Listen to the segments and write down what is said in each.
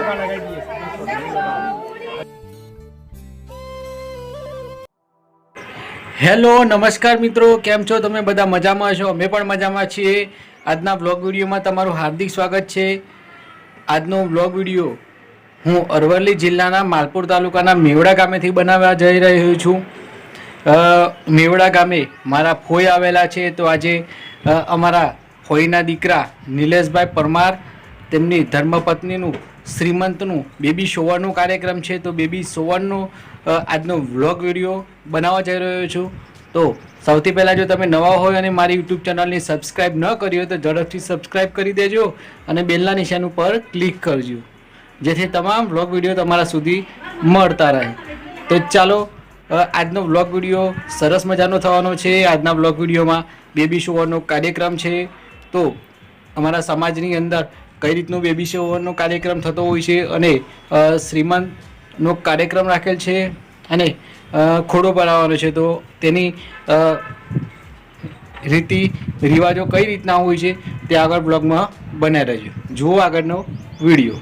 Hello નમસ્કાર મિત્રો, કેમ છો તમે? બધા મજામાં છો? અમે પણ મજામાં છીએ. આજના બ્લોગ વિડીયોમાં તમારું હાર્દિક સ્વાગત છે. આજનો બ્લોગ વિડીયો હું અરવલ્લી જિલ્લાના માલપુર તાલુકાના મેવડા ગામેથી બનાવવા જઈ રહ્યો છું. મેવડા ગામે મારા ફોઈ આવેલા છે, તો આજે અમારા ફોઈના દીકરા નિલેશભાઈ પરમાર તેમની ધર્મપત્નીનું શ્રીમંતનું બેબી શોવરનો કાર્યક્રમ છે, તો બેબી શોવરનો આજનો વ્લોગ વિડીયો બનાવવા જઈ રહ્યો છું. તો સૌથી પહેલાં જો તમે નવા હોય અને મારી યુટ્યુબ ચેનલને સબસ્ક્રાઈબ ન કરી હોય તો ઝડપથી સબસ્ક્રાઈબ કરી દેજો અને બેલના નિશાન ઉપર ક્લિક કરજો, જેથી તમામ વ્લોગ વિડીયો તમારા સુધી મળતા રહે. તો ચાલો, આજનો વ્લોગ વિડીયો સરસ મજાનો થવાનો છે. આજના વ્લોગ વિડીયોમાં બેબી શોવરનો કાર્યક્રમ છે, તો અમારા સમાજની અંદર કઈ રીતનો બેબી શોવરનો કાર્યક્રમ થતો હોય છે અને શ્રીમંતનો કાર્યક્રમ રાખેલ છે અને ખોડો ભરાવાનો છે, તો તેની રીતિ રિવાજો કઈ રીતના હોય છે તે આગળ બ્લોગમાં બનાવી રહેજો. જુઓ આગળનો વિડીયો.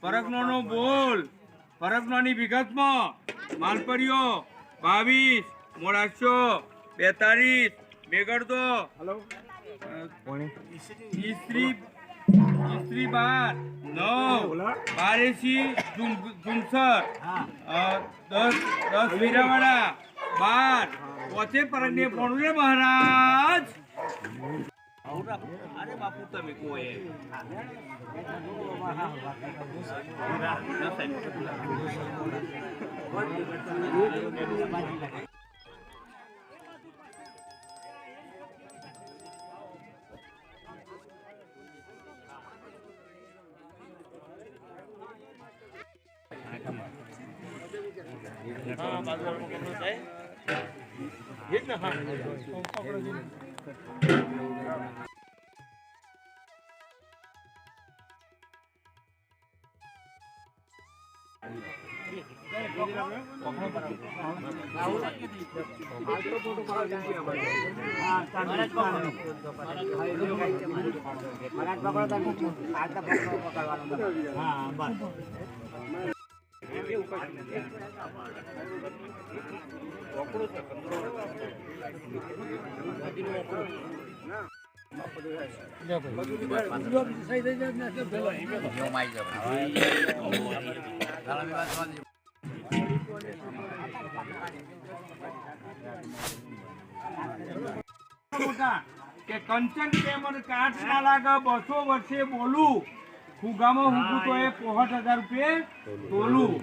પરગનો બોલ, પરગનોની વિગતમાં માલપરીઓ 22 મોડાસો 42 બેગડદો ઈસ્ત્રી 12 9 બારેસી ઝુમસર 10 વીરાવાડા 12 પોચે પરગને પોણું રે મહારાજ. અરે બાપુ તમે કોઈ કે કંચન કેમ કાટ ના લાગે 200 વર્ષે બોલું ફુગામાં હું તો એ 65,000 રૂપિયા તોલું.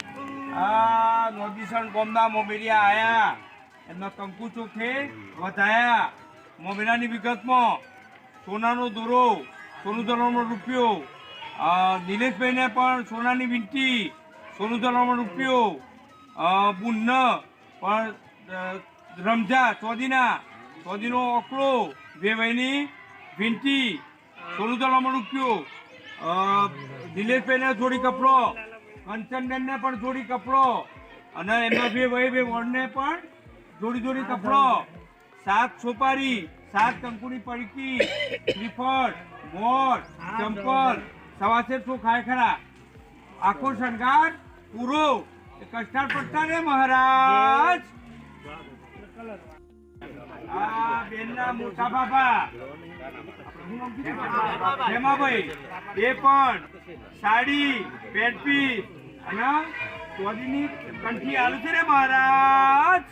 આ નોદીસણ ગોમના મોમેરિયા આયા, એમના કંકુ ચોખે વધાયા. મોમેરાની વિગતમાં સોનાનો દોરો, સોનું દોરાનો રૂપિયો, નિલેશભાઈને પણ સોનાની વીંટી, સોનું દોરાનો રૂપિયો, બુન્ન પણ રમઝા ચોદીનો ઓકળો, વેવાઈની વીંટી, સોનું દોરાનો રૂપિયો, નિલેશભાઈને જોડી કપડો, કંચનબેનને પણ જોડી કપડો, અને એમાં બે વોર્ડને પણ જોડી કપડો, 7 સોપારી, 7 કંકુની પડીકી, શ્રીફળ, મોર, ચંપલ, 125 ખાયખરા, આખો શણગાર પૂરો કષ્ટાળ પડતા ને મહારાજ. આ બેનના મોટા બાબા હેમાભાઈ એ પણ સાડી, પેન્ટ પીસ અને ચોદીની કંઠી આલુ છે ને મહારાજ.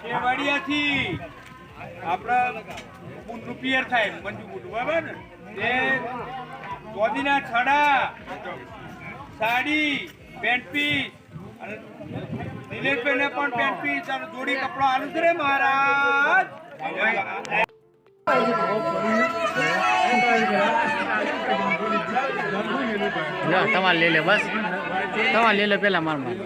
કેવડિયાથી આપણા બુટનું પિયર થાય મંજુ બુટું, બરાબર ને? તે ચોદીના છડા, સાડી, પેન્ટ પીસ અને દિનેશભાઈને પણ પેન્ટ પીસ અને જોડી કપડો આલુ છે ને મહારાજ. તમારે લઈ લે, બસ તમારે લઈ લે પેલા મારમાં.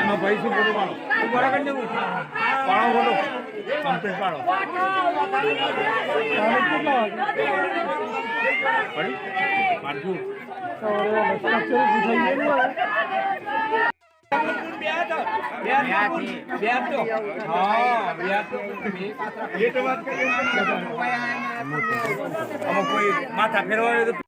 એમાં ભાઈ શું બોલો પાડો ઉભા કરી દેવું પાડો બોલો કમ્પ્લીટ પાડો પાડું કોઈ માથા ફેરવા